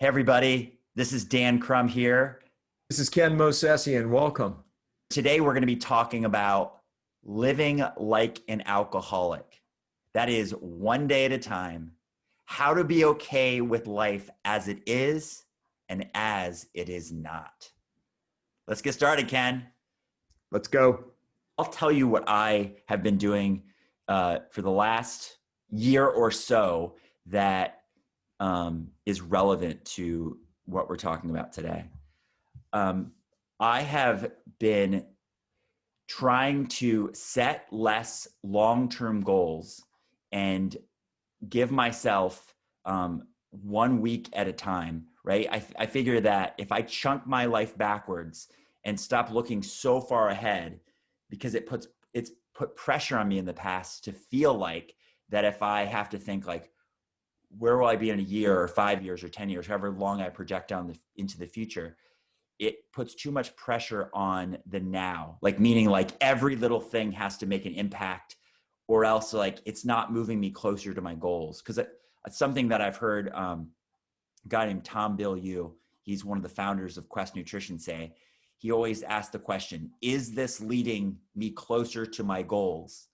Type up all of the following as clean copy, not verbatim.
Hey, everybody. This is Dan Crum here. This is Ken Mosesian. Welcome. Today, we're going to be talking about living like an alcoholic. That is one day at a time, how to be okay with life as it is and as it is not. Let's get started, Ken. Let's go. I'll tell you what I have been doing for the last year or so that is relevant to what we're talking about today. I have been trying to set less long-term goals and give myself 1 week at a time, right? I figure that if I chunk my life backwards and stop looking so far ahead, because it's put pressure on me in the past to feel like that if I have to think like, where will I be in a year or 5 years or 10 years, however long I project down into the future, it puts too much pressure on the now, like meaning like every little thing has to make an impact or else like it's not moving me closer to my goals. Because it's something that I've heard a guy named Tom Bilyeu, he's one of the founders of Quest Nutrition, say. He always asks the question, is this leading me closer to my goals?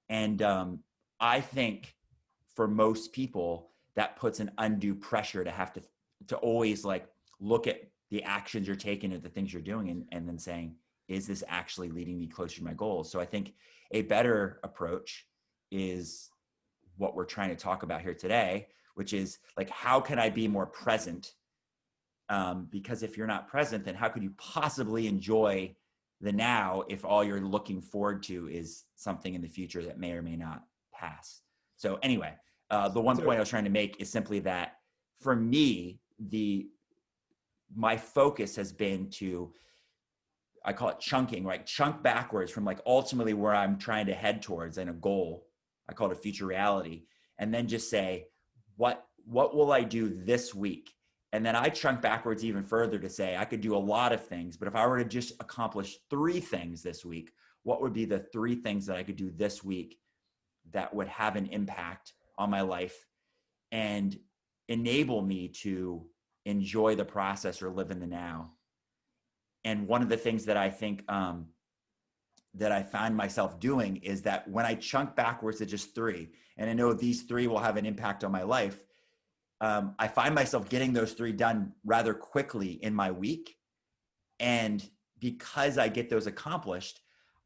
And I think for most people, that puts an undue pressure to have to always like look at the actions you're taking or the things you're doing and then saying, is this actually leading me closer to my goals? So I think a better approach is what we're trying to talk about here today, which is like, how can I be more present? Because if you're not present, then how could you possibly enjoy the now if all you're looking forward to is something in the future that may or may not pass? So anyway, the one point I was trying to make is simply that for me, my focus has been to, I call it chunking, right? Chunk backwards from like ultimately where I'm trying to head towards and a goal. I call it a future reality. And then just say, what will I do this week? And then I chunk backwards even further to say, I could do a lot of things, but if I were to just accomplish 3 things this week, what would be the 3 things that I could do this week that would have an impact on my life and enable me to enjoy the process or live in the now? And one of the things that I think that I find myself doing is that when I chunk backwards to just 3, and I know these 3 will have an impact on my life, I find myself getting those 3 done rather quickly in my week. And because I get those accomplished,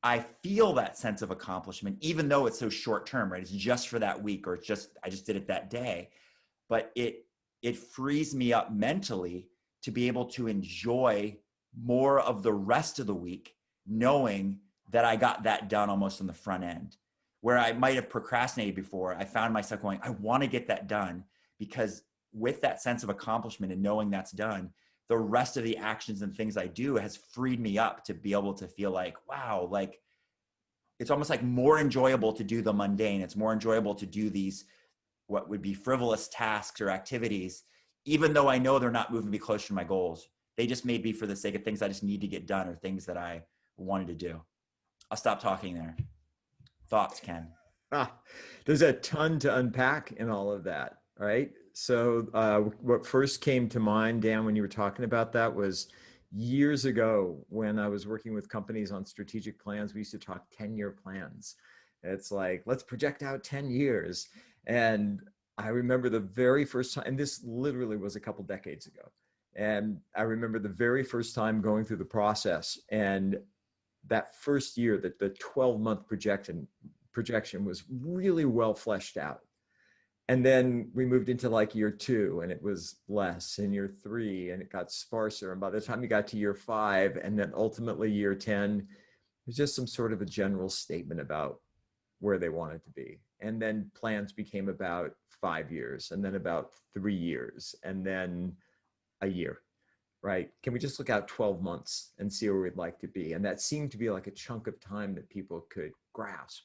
I feel that sense of accomplishment, even though it's so short term, right? It's just for that week, or I just did it that day. But it frees me up mentally to be able to enjoy more of the rest of the week, knowing that I got that done almost on the front end. Where I might have procrastinated before, I found myself going, I want to get that done, because with that sense of accomplishment and knowing that's done, the rest of the actions and things I do has freed me up to be able to feel like, wow, like it's almost like more enjoyable to do the mundane. It's more enjoyable to do these what would be frivolous tasks or activities, even though I know they're not moving me closer to my goals. They just may be for the sake of things I just need to get done or things that I wanted to do. I'll stop talking there. Thoughts, Ken? Ah, there's a ton to unpack in all of that, right? So, what first came to mind, Dan, when you were talking about that was years ago when I was working with companies on strategic plans. We used to talk 10-year plans. It's like, let's project out 10 years. And I remember the very first time, and this literally was a couple decades ago. And I remember the very first time going through the process, and that first year, that the 12-month projection was really well fleshed out. And then we moved into like year 2 and it was less, and year 3 and it got sparser. And by the time you got to year 5 and then ultimately year 10, it was just some sort of a general statement about where they wanted to be. And then plans became about 5 years, and then about 3 years, and then a year, right? Can we just look out 12 months and see where we'd like to be? And that seemed to be like a chunk of time that people could grasp.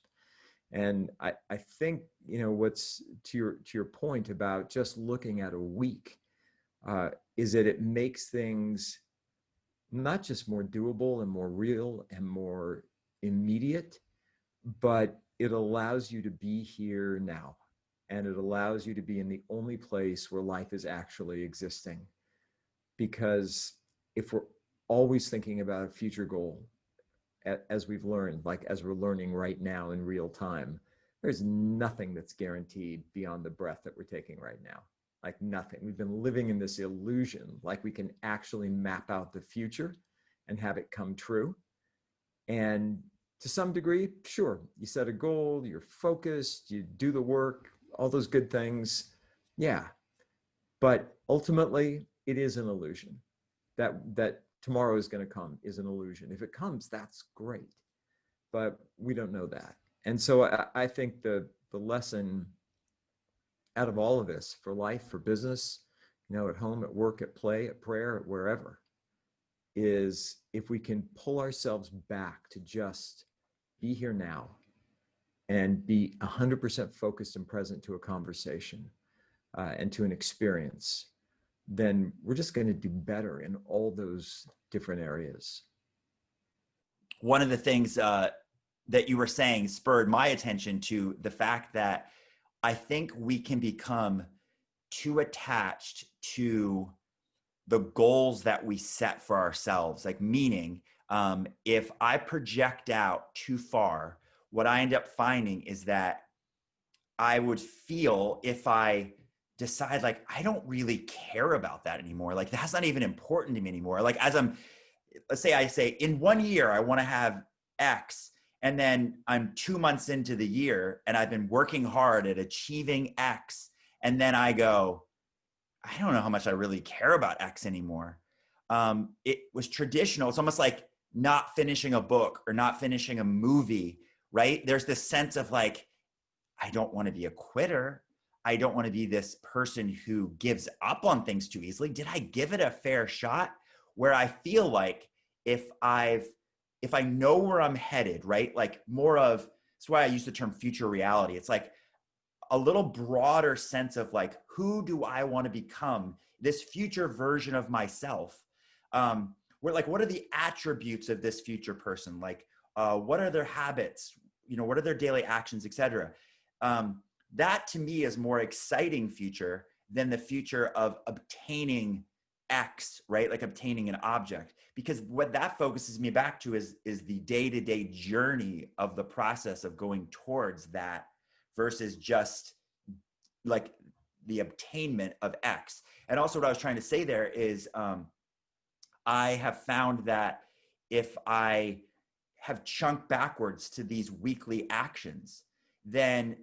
And I think, what's to your point about just looking at a week, is that it makes things not just more doable and more real and more immediate, but it allows you to be here now. And it allows you to be in the only place where life is actually existing. because if we're always thinking about a future goal, as we've learned, like as we're learning right now in real time, there's nothing that's guaranteed beyond the breath that we're taking right now. Like nothing. We've been living in this illusion, like we can actually map out the future and have it come true. And to some degree, sure, you set a goal, you're focused, you do the work, all those good things. Yeah. But ultimately, it is an illusion. That tomorrow is going to come is an illusion. If it comes, that's great. But we don't know that. And so I think the lesson out of all of this for life, for business, at home, at work, at play, at prayer, at wherever, is if we can pull ourselves back to just be here now and be 100% focused and present to a conversation and to an experience, then we're just going to do better in all those different areas. One of the things that you were saying spurred my attention to the fact that I think we can become too attached to the goals that we set for ourselves. Like meaning, if I project out too far, what I end up finding is that I would feel if I decide like, I don't really care about that anymore. Like that's not even important to me anymore. Like let's say I say in 1 year, I want to have X. And then I'm 2 months into the year and I've been working hard at achieving X. And then I go, I don't know how much I really care about X anymore. It was traditional. It's almost like not finishing a book or not finishing a movie, right? There's this sense of like, I don't want to be a quitter. I don't want to be this person who gives up on things too easily. Did I give it a fair shot? Where I feel like if I know where I'm headed, right? Like more of, that's why I use the term future reality. It's like a little broader sense of like, who do I want to become? This future version of myself. Where like, what are the attributes of this future person? Like, what are their habits? What are their daily actions, et cetera? That to me is more exciting future than the future of obtaining X, right? Like obtaining an object, because what that focuses me back to is the day-to-day journey of the process of going towards that versus just like the obtainment of X. And also what I was trying to say there is I have found that if I have chunked backwards to these weekly actions, then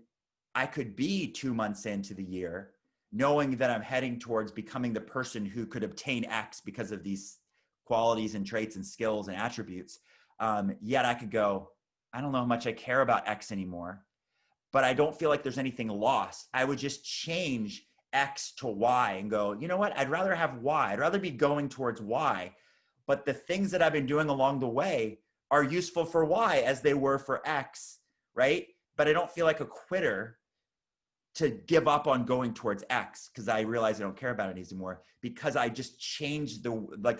I could be 2 months into the year knowing that I'm heading towards becoming the person who could obtain X because of these qualities and traits and skills and attributes. Yet I could go, I don't know how much I care about X anymore, but I don't feel like there's anything lost. I would just change X to Y and go, you know what? I'd rather have Y. I'd rather be going towards Y. But the things that I've been doing along the way are useful for Y as they were for X, right? But I don't feel like a quitter to give up on going towards X because I realize I don't care about it anymore because I just changed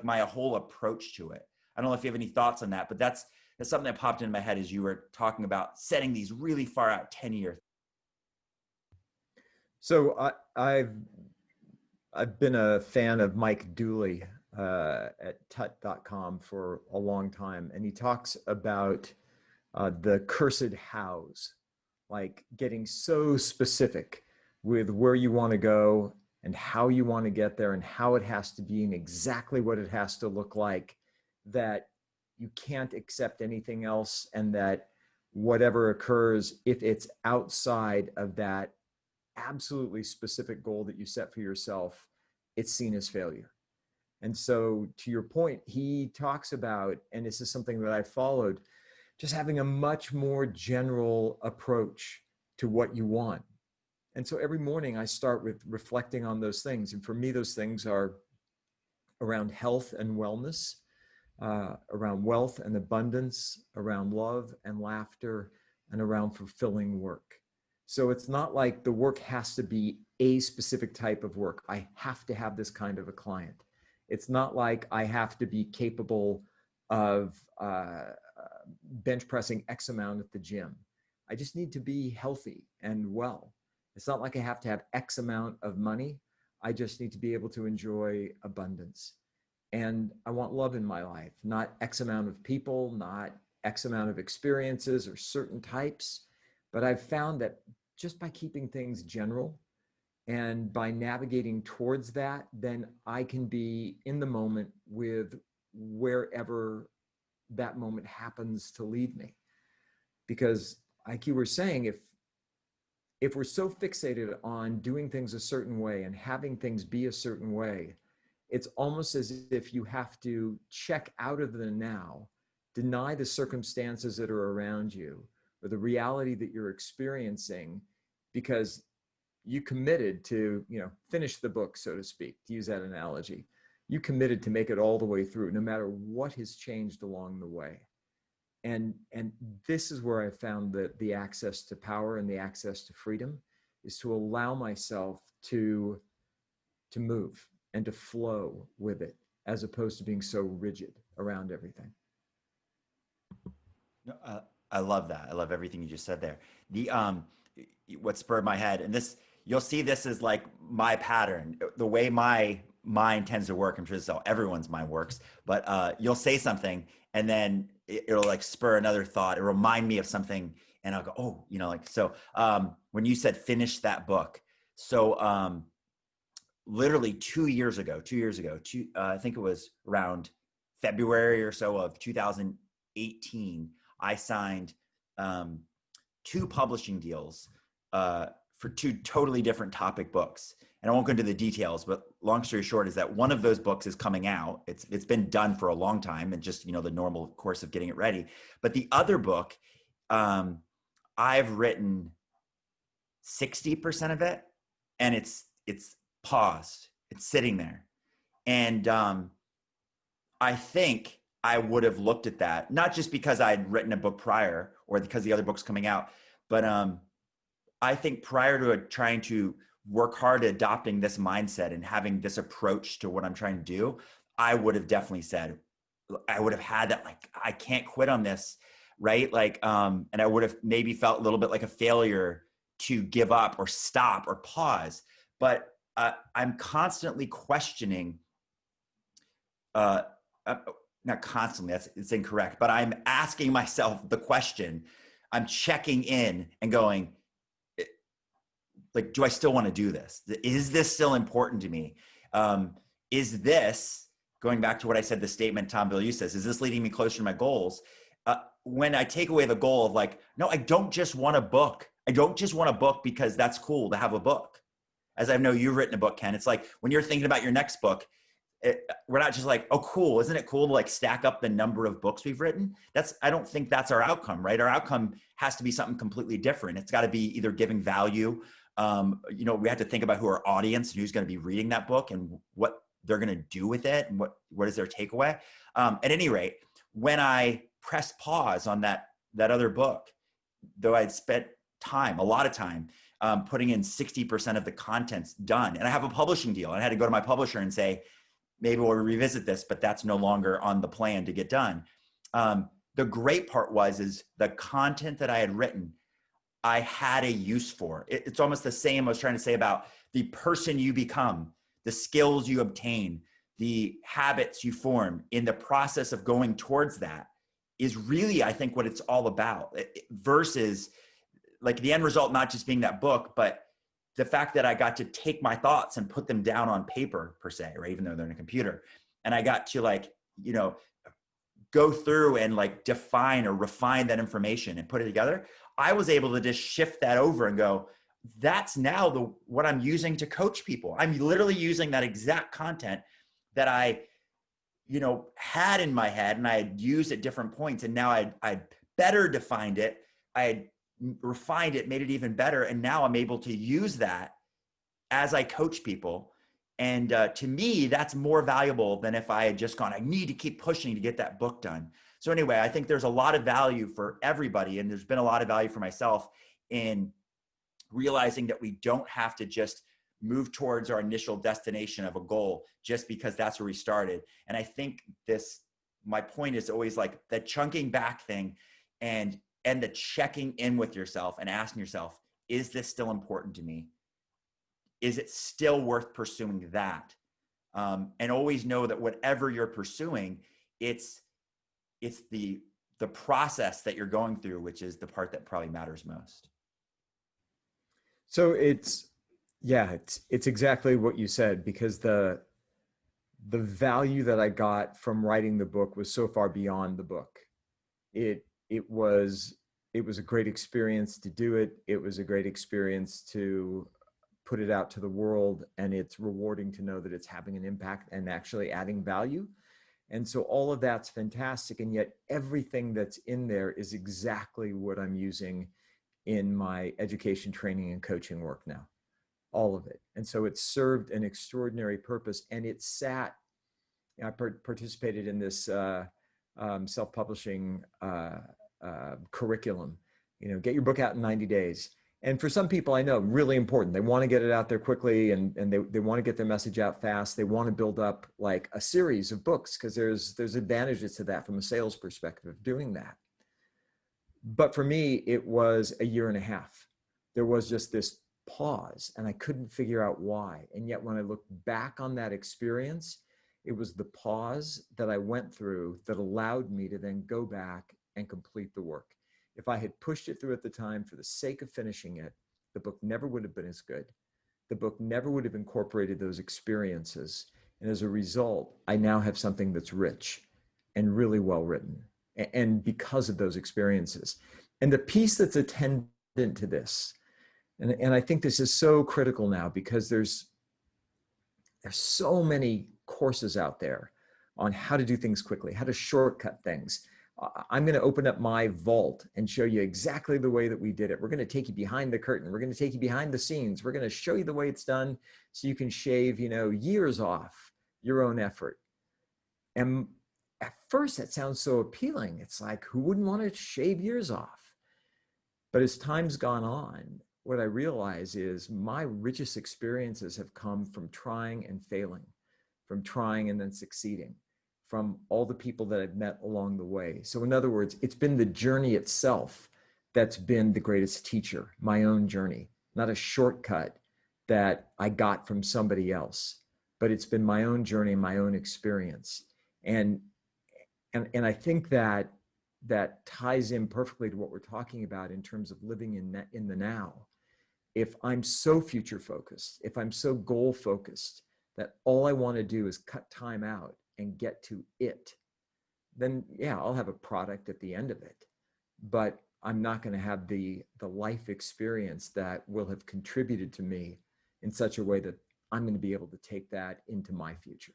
my whole approach to it. I don't know if you have any thoughts on that, but that's something that popped into my head as you were talking about setting these really far out 10-year. So I've been a fan of Mike Dooley at tut.com for a long time, and he talks about the cursed hows, like getting so specific with where you want to go and how you want to get there and how it has to be and exactly what it has to look like, that you can't accept anything else, and that whatever occurs, if it's outside of that absolutely specific goal that you set for yourself, it's seen as failure. And so to your point, he talks about, and this is something that I followed, just having a much more general approach to what you want. And so every morning I start with reflecting on those things. And for me, those things are around health and wellness, around wealth and abundance, around love and laughter, and around fulfilling work. So it's not like the work has to be a specific type of work. I have to have this kind of a client. It's not like I have to be capable of bench pressing X amount at the gym. I just need to be healthy and well. It's not like I have to have X amount of money. I just need to be able to enjoy abundance. And I want love in my life, not X amount of people, not X amount of experiences or certain types. But I've found that just by keeping things general and by navigating towards that, then I can be in the moment with wherever that moment happens to lead me. Because like you were saying, if we're so fixated on doing things a certain way and having things be a certain way, it's almost as if you have to check out of the now, deny the circumstances that are around you or the reality that you're experiencing, because you committed to, finish the book, so to speak, to use that analogy. You committed to make it all the way through, no matter what has changed along the way. And this is where I found that the access to power and the access to freedom is to allow myself to move and to flow with it, as opposed to being so rigid around everything. No, I love that. I love everything you just said there. The what spurred my head, and this you'll see this is like my pattern, the way my mind tends to work. I'm sure this is how everyone's mind works, but you'll say something, and then it'll like spur another thought. It'll remind me of something, and I'll go, oh, like so. When you said finish that book, so literally 2 years ago, I think it was around February or so of 2018, I signed two publishing deals for two totally different topic books. And I won't go into the details, but long story short is that one of those books is coming out. It's been done for a long time and just, the normal course of getting it ready. But the other book, I've written 60% of it, and it's paused. It's sitting there. And I think I would have looked at that, not just because I'd written a book prior or because the other book's coming out, but I think prior to trying to work hard at adopting this mindset and having this approach to what I'm trying to do, I would have definitely said, I would have had that, like, I can't quit on this, right? Like, and I would have maybe felt a little bit like a failure to give up or stop or pause. But I'm constantly questioning, not constantly, it's incorrect, but I'm asking myself the question. I'm checking in and going, like, do I still want to do this? Is this still important to me? Is this, going back to what I said, the statement Tom Bilyeu says, is this leading me closer to my goals? When I take away the goal of like, no, I don't just want a book. I don't just want a book because that's cool to have a book. As I know you've written a book, Ken, it's like when you're thinking about your next book, we're not just like, oh, cool. Isn't it cool to like stack up the number of books we've written? I don't think that's our outcome, right? Our outcome has to be something completely different. It's got to be either giving value. We have to think about who our audience and who's going to be reading that book and what they're going to do with it and what is their takeaway. At any rate, when I pressed pause on that other book, though I'd spent a lot of time, putting in 60% of the contents done, and I have a publishing deal, and I had to go to my publisher and say, maybe we'll revisit this, but that's no longer on the plan to get done. The great part is the content that I had written, I had a use for. It's almost the same I was trying to say about the person you become, the skills you obtain, the habits you form in the process of going towards that is really, I think, what it's all about, versus like the end result not just being that book, but the fact that I got to take my thoughts and put them down on paper per se, or even though they're in a computer. And I got to like, go through and like define or refine that information and put it together. I was able to just shift that over and go, that's now what I'm using to coach people. I'm literally using that exact content that I, had in my head and I had used at different points. And now I'd better defined it. I had refined it, made it even better. And now I'm able to use that as I coach people. And to me, that's more valuable than if I had just gone, I need to keep pushing to get that book done. So anyway, I think there's a lot of value for everybody. And there's been a lot of value for myself in realizing that we don't have to just move towards our initial destination of a goal just because that's where we started. And I think my point is always like the chunking back thing and the checking in with yourself and asking yourself, is this still important to me? Is it still worth pursuing that? And always know that whatever you're pursuing, it's the process that you're going through, which is the part that probably matters most. So it's exactly what you said, because the value that I got from writing the book was so far beyond the book. It was a great experience to do it. It was a great experience to put it out to the world, and it's rewarding to know that it's having an impact and actually adding value. And so all of that's fantastic. And yet everything that's in there is exactly what I'm using in my education, training, and coaching work now, all of it. And so it served an extraordinary purpose, and it sat, I participated in this self-publishing curriculum, get your book out in 90 days. And for some people I know, really important. They want to get it out there quickly, and they want to get their message out fast. They want to build up like a series of books, because there's advantages to that from a sales perspective of doing that. But for me, it was a year and a half. There was just this pause, and I couldn't figure out why. And yet when I look back on that experience, it was the pause that I went through that allowed me to then go back and complete the work. If I had pushed it through at the time for the sake of finishing it, the book never would have been as good. The book never would have incorporated those experiences. And as a result, I now have something that's rich and really well written. And because of those experiences. And the piece that's attendant to this, and I think this is so critical now, because there's so many courses out there on how to do things quickly, how to shortcut things. I'm going to open up my vault and show you exactly the way that we did it. We're going to take you behind the curtain. We're going to take you behind the scenes. We're going to show you the way it's done so you can shave, years off your own effort. And at first that sounds so appealing. It's like, who wouldn't want to shave years off? But as time's gone on, what I realize is my richest experiences have come from trying and failing, from trying and then succeeding, from all the people that I've met along the way. So in other words, it's been the journey itself that's been the greatest teacher, my own journey, not a shortcut that I got from somebody else, but it's been my own journey, my own experience. And I think that ties in perfectly to what we're talking about in terms of living in the now. If I'm so future focused, if I'm so goal focused that all I want to do is cut time out and get to it, then yeah, I'll have a product at the end of it, but I'm not going to have the life experience that will have contributed to me in such a way that I'm going to be able to take that into my future.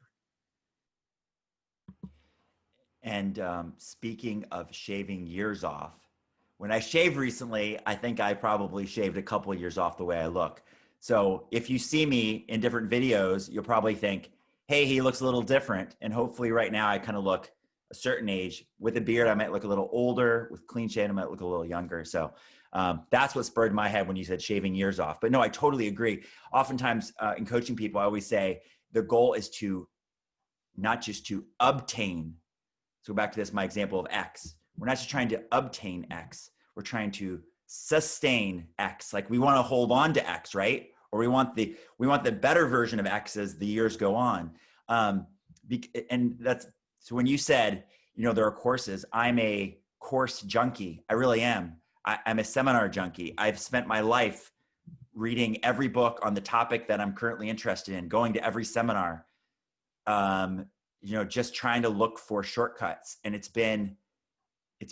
And speaking of shaving years off, when I shaved recently, I think I probably shaved a couple of years off the way I look. So if you see me in different videos, you'll probably think, hey, he looks a little different. And hopefully right now I kind of look a certain age. With a beard, I might look a little older. With clean shave, I might look a little younger. So that's what spurred my head when you said shaving years off. But no, I totally agree. Oftentimes in coaching people, I always say the goal is to not just to obtain. So back to this, my example of X. We're not just trying to obtain X. We're trying to sustain X. Like we want to hold on to X, right? Or we want the better version of X as the years go on. And that's, so when you said, there are courses, I'm a course junkie. I really am. I'm a seminar junkie. I've spent my life reading every book on the topic that I'm currently interested in, going to every seminar, just trying to look for shortcuts. And it's been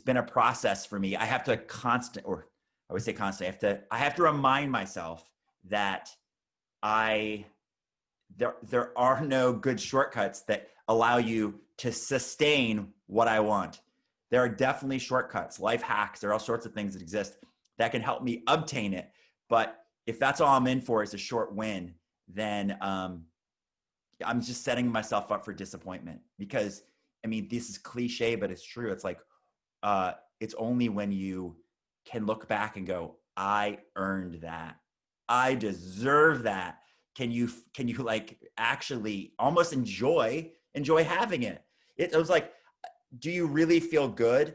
a process for me. I have to I have to remind myself that there are no good shortcuts that allow you to sustain what I want. There are definitely shortcuts, life hacks. There are all sorts of things that exist that can help me obtain it. But if that's all I'm in for is a short win, then I'm just setting myself up for disappointment. Because this is cliche, but it's true. It's like, it's only when you can look back and go, I earned that. I deserve that. Can you like actually almost enjoy having it? It was like, do you really feel good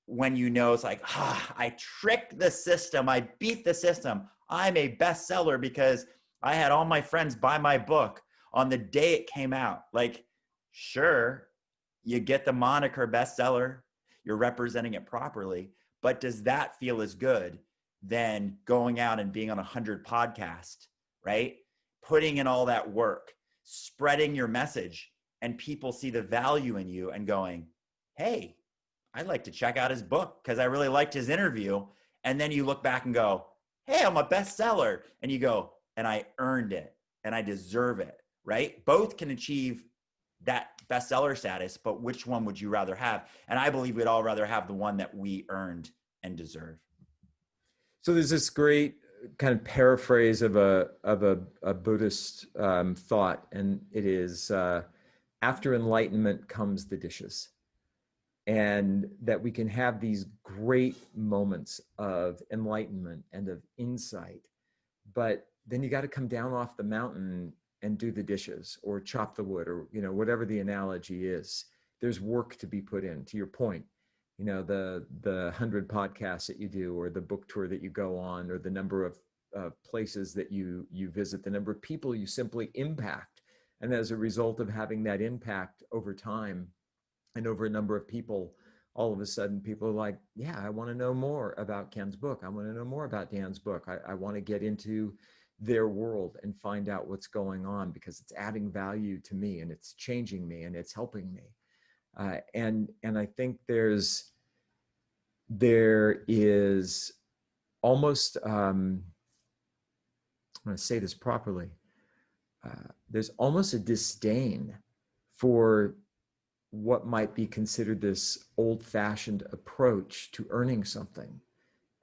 when it's like, I tricked the system. I beat the system. I'm a bestseller because I had all my friends buy my book. on the day it came out. Like, sure, you get the moniker bestseller, you're representing it properly, but does that feel as good than going out and being on 100 podcasts, right? Putting in all that work, spreading your message, and people see the value in you and going, hey, I'd like to check out his book because I really liked his interview. And then you look back and go, hey, I'm a bestseller. And you go, and I earned it and I deserve it, right? Both can achieve that bestseller status, but which one would you rather have? And I believe we'd all rather have the one that we earned and deserve. So there's this great kind of paraphrase of a Buddhist thought, and it is after enlightenment comes the dishes. And that we can have these great moments of enlightenment and of insight, but then you got to come down off the mountain and do the dishes or chop the wood, or whatever the analogy is. There's work to be put in. To your point, the 100 podcasts that you do, or the book tour that you go on, or the number of places that you visit, the number of people you simply impact, and as a result of having that impact over time and over a number of people, all of a sudden people are like, yeah, I want to know more about Ken's book. I want to know more about Dan's book. I want to get into their world and find out what's going on, because it's adding value to me and it's changing me and it's helping me. And I think there is almost, I'm going to say this properly, there's almost a disdain for what might be considered this old-fashioned approach to earning something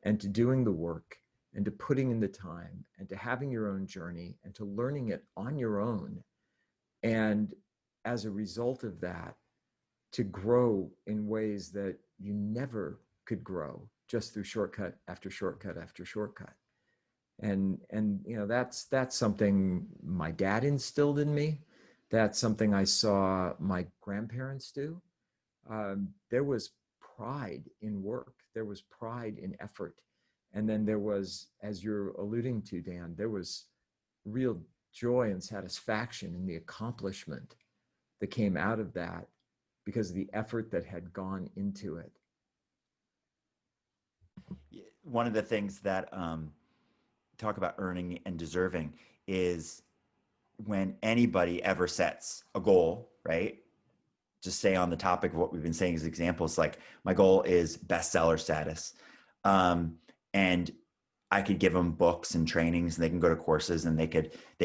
and to doing the work and to putting in the time and to having your own journey and to learning it on your own. And as a result of that, to grow in ways that you never could grow just through shortcut after shortcut after shortcut. And that's something my dad instilled in me. That's something I saw my grandparents do. There was pride in work. There was pride in effort. And then there was, as you're alluding to, Dan, there was real joy and satisfaction in the accomplishment that came out of that because of the effort that had gone into it. One of the things that talk about earning and deserving is when anybody ever sets a goal, right? Just stay on the topic of what we've been saying as examples. Like, my goal is bestseller status. And I could give them books and trainings, and they can go to courses, and they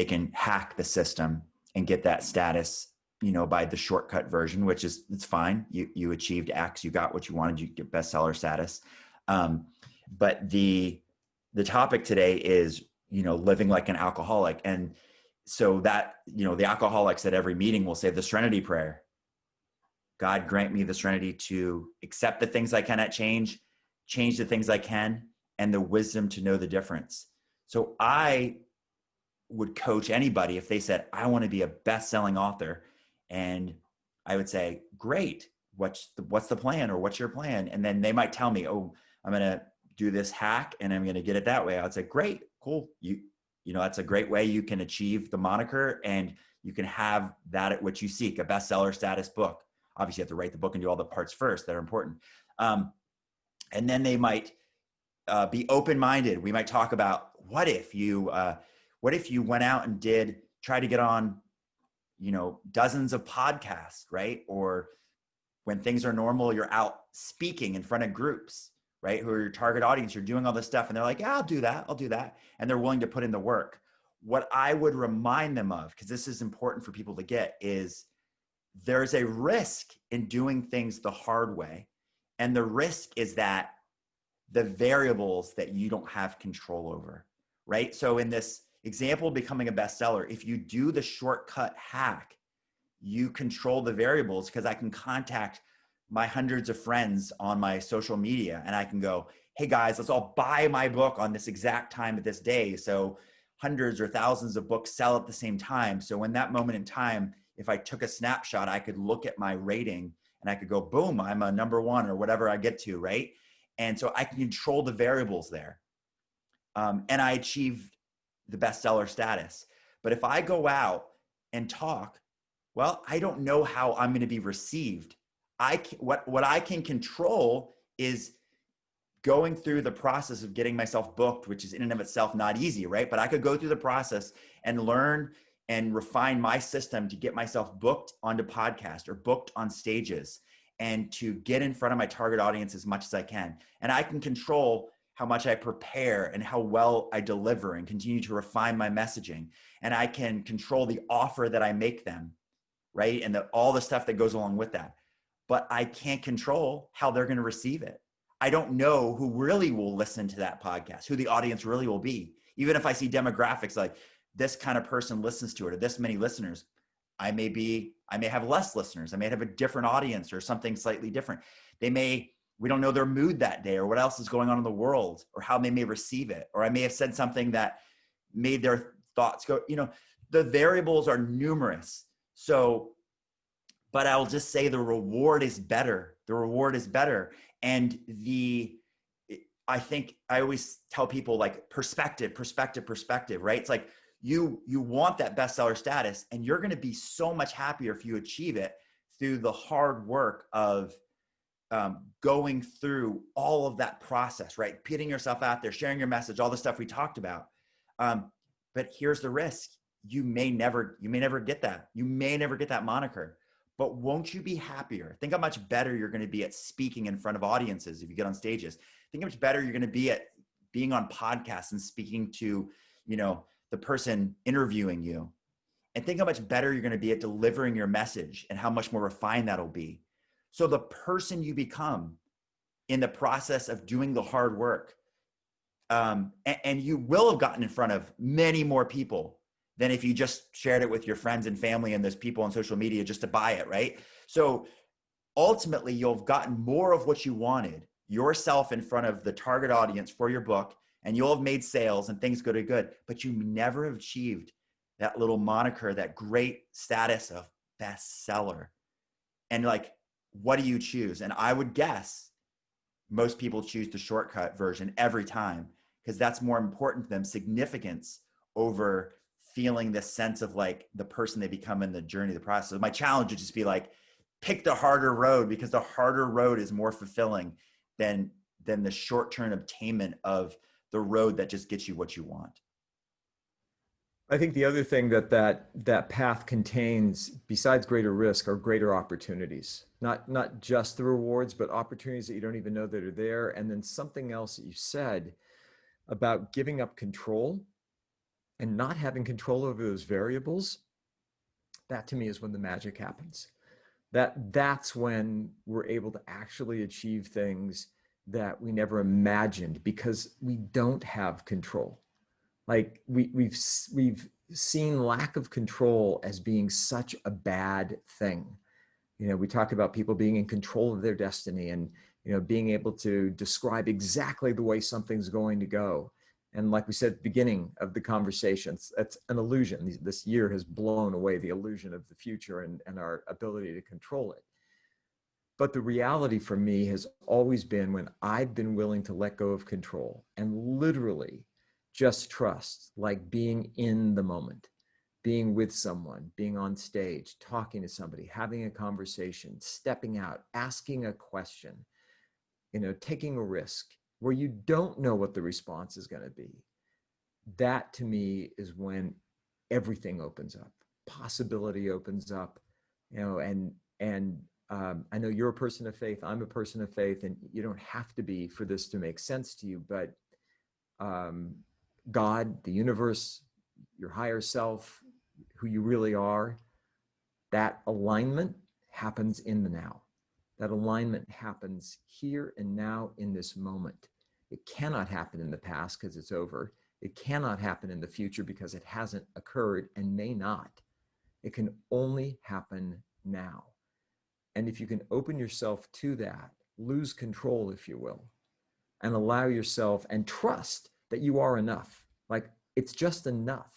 can hack the system and get that status, by the shortcut version, which is, it's fine. You achieved X, you got what you wanted, you get bestseller status. But the topic today is, living like an alcoholic. And so that, the alcoholics at every meeting will say the Serenity Prayer. God, grant me the serenity to accept the things I cannot change the things I can, and the wisdom to know the difference. So I would coach anybody if they said, I want to be a best-selling author. And I would say, great, what's the plan, or what's your plan? And then they might tell me, oh, I'm going to do this hack and I'm going to get it that way. I would say, great, cool. That's a great way you can achieve the moniker, and you can have that at what you seek, a bestseller status book. Obviously, you have to write the book and do all the parts first that are important. And then they might be open-minded. We might talk about what if you went out and try to get on, dozens of podcasts, right? Or when things are normal, you're out speaking in front of groups, right? Who are your target audience. You're doing all this stuff, and they're like, yeah, I'll do that. And they're willing to put in the work. What I would remind them of, because this is important for people to get, is there's a risk in doing things the hard way. And the risk is that the variables that you don't have control over, right? So in this example, becoming a bestseller, if you do the shortcut hack, you control the variables, because I can contact my hundreds of friends on my social media, and I can go, hey guys, let's all buy my book on this exact time at this day. So hundreds or thousands of books sell at the same time. So in that moment in time, if I took a snapshot, I could look at my rating and I could go, boom, I'm a number one, or whatever I get to, right? And so I can control the variables there. And I achieved the bestseller status. But if I go out and talk, well, I don't know how I'm going to be received. What I can control is going through the process of getting myself booked, which is in and of itself not easy, right? But I could go through the process and learn and refine my system to get myself booked onto podcasts or booked on stages and to get in front of my target audience as much as I can. And I can control how much I prepare and how well I deliver and continue to refine my messaging. And I can control the offer that I make them, right? And all the stuff that goes along with that. But I can't control how they're going to receive it. I don't know who really will listen to that podcast, who the audience really will be. Even if I see demographics like this kind of person listens to it or this many listeners, I may have less listeners. I may have a different audience or something slightly different. We don't know their mood that day or what else is going on in the world or how they may receive it. Or I may have said something that made their thoughts go, the variables are numerous. So, but I'll just say the reward is better. The reward is better. And I think I always tell people like perspective, right? It's like you want that bestseller status and you're going to be so much happier if you achieve it through the hard work of going through all of that process, right? Putting yourself out there, sharing your message, all the stuff we talked about. But here's the risk. You may never get that. You may never get that moniker. But won't you be happier? Think how much better you're going to be at speaking in front of audiences if you get on stages. Think how much better you're going to be at being on podcasts and speaking to, the person interviewing you. And think how much better you're going to be at delivering your message and how much more refined that'll be. So the person you become in the process of doing the hard work, and you will have gotten in front of many more people than if you just shared it with your friends and family and those people on social media just to buy it, right? So ultimately, you'll have gotten more of what you wanted, yourself in front of the target audience for your book, and you'll have made sales and things go to good, but you never have achieved that little moniker, that great status of bestseller. And like, what do you choose? And I would guess most people choose the shortcut version every time because that's more important to them, significance over feeling this sense of like the person they become in the journey, the process. So my challenge would just be like, pick the harder road because the harder road is more fulfilling than the short-term obtainment of the road that just gets you what you want. I think the other thing that path contains, besides greater risk, are greater opportunities. Not just the rewards, but opportunities that you don't even know that are there. And then something else that you said about giving up control and not having control over those variables. That to me is when the magic happens. That's when we're able to actually achieve things that we never imagined because we don't have control. Like we've seen lack of control as being such a bad thing. We talk about people being in control of their destiny and, being able to describe exactly the way something's going to go. And like we said at the beginning of the conversation, it's an illusion. This year has blown away the illusion of the future and our ability to control it. But the reality for me has always been when I've been willing to let go of control and literally just trust, like being in the moment, being with someone, being on stage, talking to somebody, having a conversation, stepping out, asking a question, taking a risk where you don't know what the response is going to be. That to me is when everything opens up, possibility opens up, and I know you're a person of faith, I'm a person of faith, and you don't have to be for this to make sense to you, but God, the universe, your higher self, who you really are, that alignment happens in the now. That alignment happens here and now in this moment. It cannot happen in the past because it's over. It cannot happen in the future because it hasn't occurred and may not. It can only happen now. And if you can open yourself to that, lose control, if you will, and allow yourself and trust that you are enough. Like it's just enough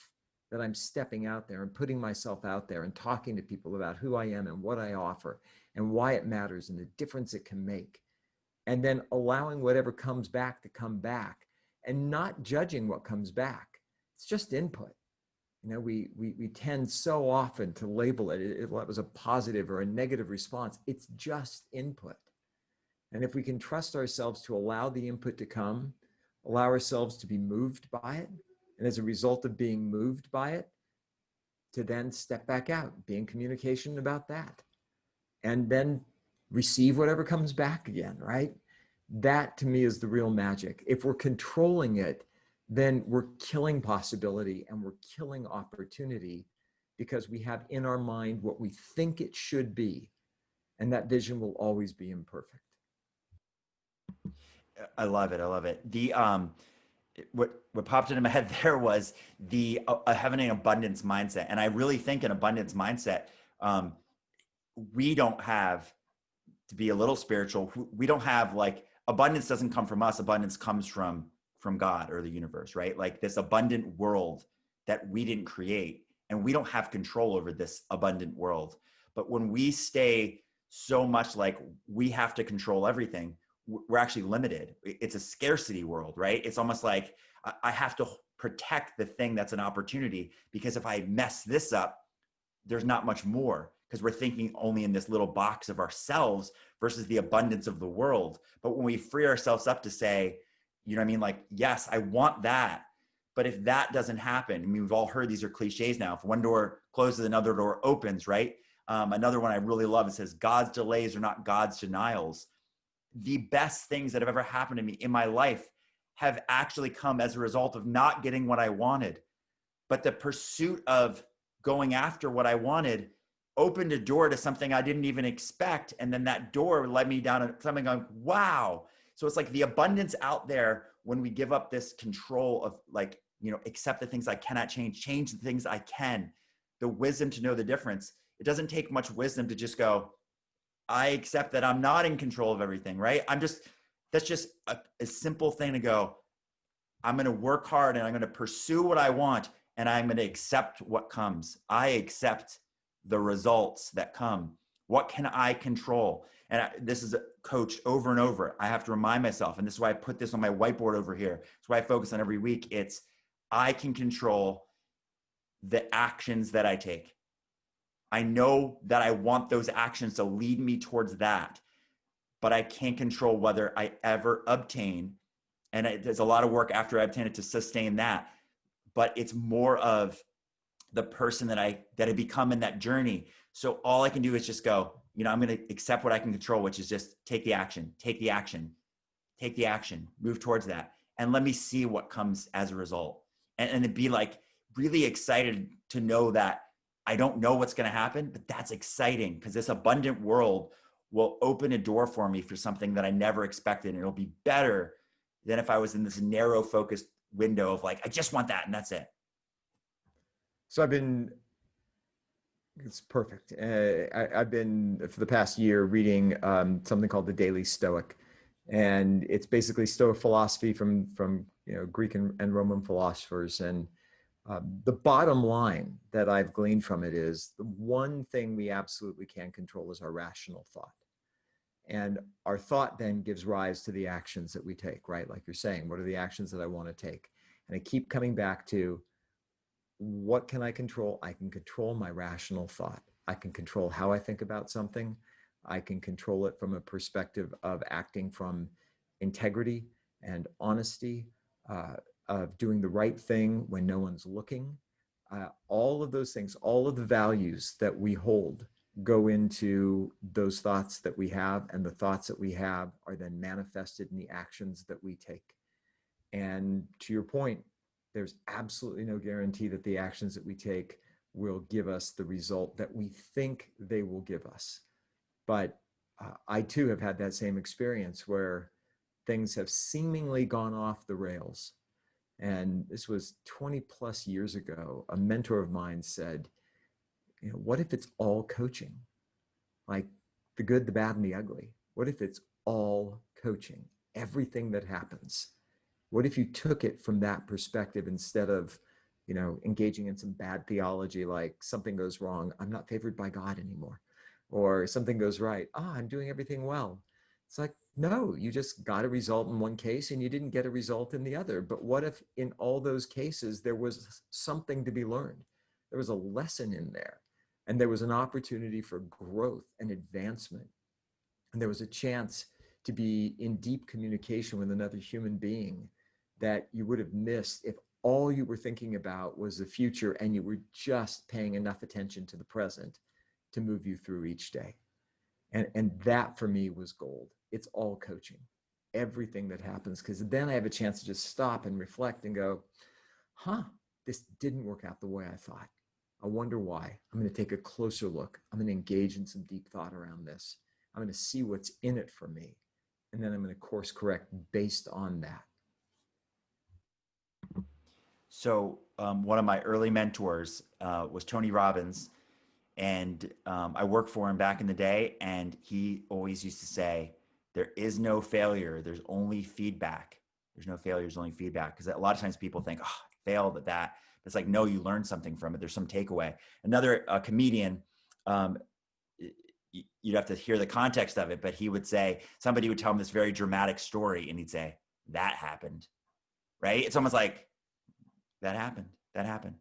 that I'm stepping out there and putting myself out there and talking to people about who I am and what I offer and why it matters and the difference it can make. And then allowing whatever comes back to come back and not judging what comes back. It's just input. we tend so often to label it was a positive or a negative response. It's just input. And if we can trust ourselves to allow the input to come, allow ourselves to be moved by it, and as a result of being moved by it, to then step back out, be in communication about that, and then receive whatever comes back again, right? That to me is the real magic. If we're controlling it, then we're killing possibility and we're killing opportunity because we have in our mind what we think it should be. And that vision will always be imperfect. I love it. I love it. What popped into my head there was the having an abundance mindset, and I really think an abundance mindset. We don't have, to be a little spiritual, we don't have, like, abundance doesn't come from us. Abundance comes from God or the universe, right? Like this abundant world that we didn't create, and we don't have control over this abundant world. But when we stay so much like we have to control everything, we're actually limited. It's a scarcity world, right? It's almost like I have to protect the thing that's an opportunity, because if I mess this up, there's not much more, because we're thinking only in this little box of ourselves versus the abundance of the world. But when we free ourselves up to say, you know what I mean? Like, yes, I want that. But if that doesn't happen, I mean, we've all heard these are cliches now. If one door closes, another door opens, right? Another one I really love, it says, God's delays are not God's denials. The best things that have ever happened to me in my life have actually come as a result of not getting what I wanted. But the pursuit of going after what I wanted opened a door to something I didn't even expect. And then that door led me down to something going, wow. So it's like the abundance out there when we give up this control of, like, accept the things I cannot change the things I can, the wisdom to know the difference. It doesn't take much wisdom to just go, I accept that I'm not in control of everything, right? That's just a simple thing to go, I'm going to work hard and I'm going to pursue what I want, and I'm going to accept what comes. I accept the results that come. What can I control? And this is a coach over and over. I have to remind myself, and this is why I put this on my whiteboard over here. It's why I focus on every week. It's, I can control the actions that I take. I know that I want those actions to lead me towards that, but I can't control whether I ever obtain. And there's a lot of work after I obtain it to sustain that. But it's more of the person that I become in that journey. So all I can do is just go, I'm going to accept what I can control, which is just take the action, move towards that. And let me see what comes as a result. And it'd be like really excited to know that I don't know what's going to happen, but that's exciting, because this abundant world will open a door for me for something that I never expected. And it'll be better than if I was in this narrow focused window of like, I just want that and that's it. So it's perfect. I've been, for the past year, reading something called the Daily Stoic. And it's basically Stoic philosophy from Greek and Roman philosophers. And the bottom line that I've gleaned from it is the one thing we absolutely can control is our rational thought. And our thought then gives rise to the actions that we take, right? Like you're saying, what are the actions that I want to take? And I keep coming back to, what can I control? I can control my rational thought. I can control how I think about something. I can control it from a perspective of acting from integrity and honesty, of doing the right thing when no one's looking. All of those things, all of the values that we hold go into those thoughts that we have, and the thoughts that we have are then manifested in the actions that we take. And to your point, there's absolutely no guarantee that the actions that we take will give us the result that we think they will give us. But I too have had that same experience where things have seemingly gone off the rails. And this was 20 plus years ago. A mentor of mine said, what if it's all coaching? Like the good, the bad, and the ugly. What if it's all coaching? Everything that happens. What if you took it from that perspective instead of, engaging in some bad theology, like something goes wrong, I'm not favored by God anymore, or something goes right, I'm doing everything well. It's like, no, you just got a result in one case and you didn't get a result in the other. But what if in all those cases there was something to be learned? There was a lesson in there, and there was an opportunity for growth and advancement. And there was a chance to be in deep communication with another human being that you would have missed if all you were thinking about was the future and you were just paying enough attention to the present to move you through each day. And that for me was gold. It's all coaching, everything that happens, because then I have a chance to just stop and reflect and go, this didn't work out the way I thought. I wonder why. I'm going to take a closer look. I'm going to engage in some deep thought around this. I'm going to see what's in it for me. And then I'm going to course correct based on that. So one of my early mentors was Tony Robbins, and I worked for him back in the day, and he always used to say, there is no failure, there's only feedback. There's no failure, there's only feedback. Because a lot of times people think, I failed at that. It's like, no, you learned something from it. There's some takeaway. Another comedian, you'd have to hear the context of it, but he would say, somebody would tell him this very dramatic story, and he'd say, that happened, right? It's almost like, that happened.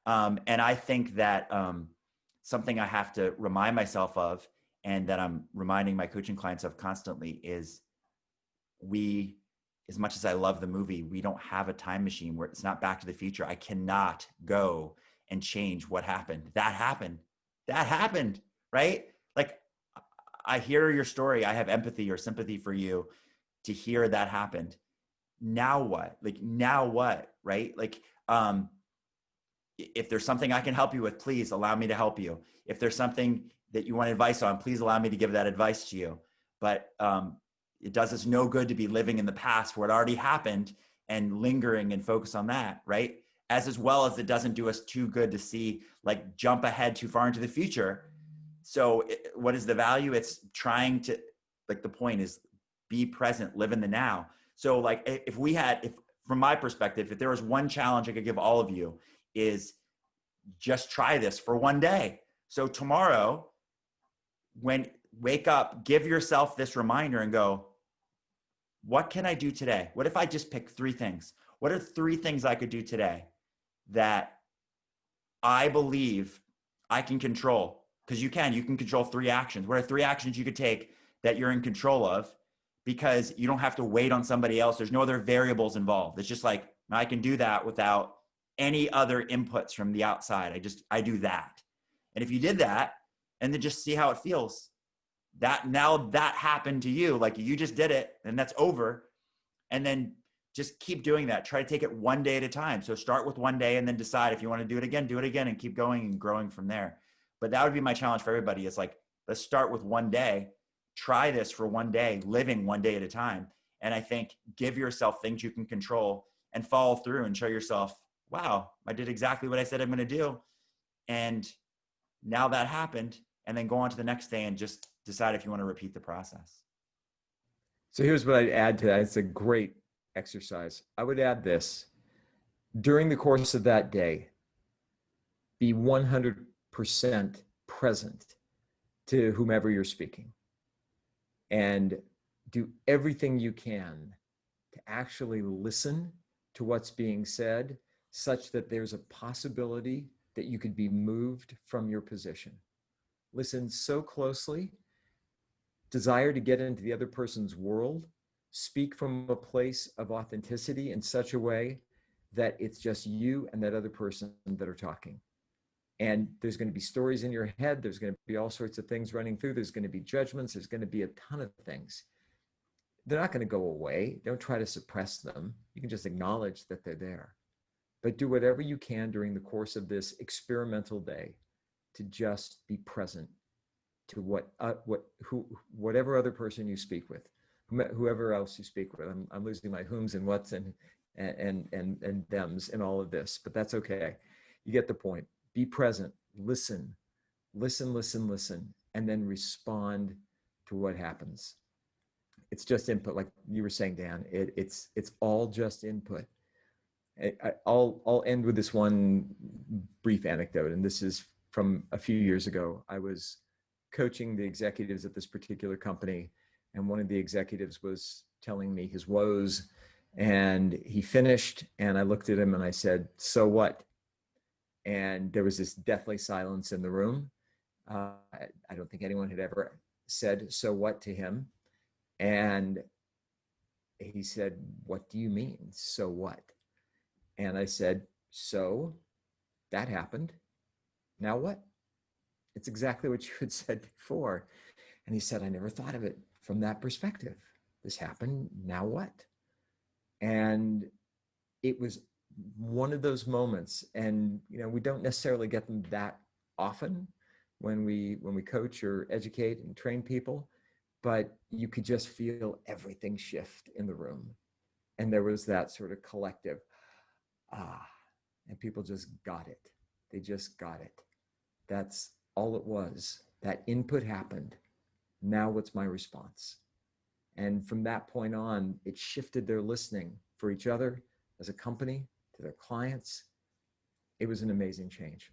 And I think that something I have to remind myself of, and that I'm reminding my coaching clients of constantly, is as much as I love the movie, we don't have a time machine where it's not Back to the Future. I cannot go and change what happened. That happened, right? Like, I hear your story. I have empathy or sympathy for you to hear that happened. Now what? Right? Like, if there's something I can help you with, please allow me to help you. If there's something that you want advice on, please allow me to give that advice to you. But it does us no good to be living in the past where it already happened and lingering and focus on that, right? As well as it doesn't do us too good to see, like, jump ahead too far into the future. So what is the value? It's trying to, like, the point is be present, live in the now. So like, if from my perspective, if there was one challenge I could give all of you, is just try this for one day. So tomorrow, wake up, give yourself this reminder and go, what can I do today? What if I just pick 3 things? What are 3 things I could do today that I believe I can control? Because you can control 3 actions. What are 3 actions you could take that you're in control of? Because you don't have to wait on somebody else. There's no other variables involved. It's just like, I can do that without any other inputs from the outside. I do that. And if you did that, and then just see how it feels, now that happened to you, like, you just did it and that's over. And then just keep doing that. Try to take it one day at a time. So start with one day and then decide if you want to do it again, and keep going and growing from there. But that would be my challenge for everybody. It's like, let's start with one day. Try this for one day, living one day at a time. And I think give yourself things you can control and follow through and show yourself, wow, I did exactly what I said I'm going to do. And now that happened. And then go on to the next day and just decide if you want to repeat the process. So here's what I'd add to that. It's a great exercise. I would add this: during the course of that day, be 100% present to whomever you're speaking, and do everything you can to actually listen to what's being said, such that there's a possibility that you could be moved from your position. Listen so closely, desire to get into the other person's world, speak from a place of authenticity in such a way that it's just you and that other person that are talking. And there's going to be stories in your head. There's going to be all sorts of things running through. There's going to be judgments. There's going to be a ton of things. They're not going to go away. Don't try to suppress them. You can just acknowledge that they're there. But do whatever you can during the course of this experimental day to just be present to whatever other person you speak with, whoever else you speak with. I'm losing my whom's and what's and them's in all of this, but that's okay. You get the point. Be present, listen, and then respond to what happens. It's just input, like you were saying, Dan. It's all just input. I'll end with this one brief anecdote, and this is from a few years ago. I was coaching the executives at this particular company, and one of the executives was telling me his woes, and he finished, and I looked at him and I said, "So what?" And there was this deathly silence in the room. I don't think anyone had ever said, "So what?" to him. And he said, "What do you mean, so what?" And I said, "So that happened. Now what?" It's exactly what you had said before. And he said, "I never thought of it from that perspective. This happened. Now what?" And it was one of those moments. And, we don't necessarily get them that often when we coach or educate and train people, but you could just feel everything shift in the room. And there was that sort of collective, ah, and people just got it. They just got it. That's all it was. That input happened. Now what's my response? And from that point on, it shifted their listening for each other as a company, to their clients. It was an amazing change.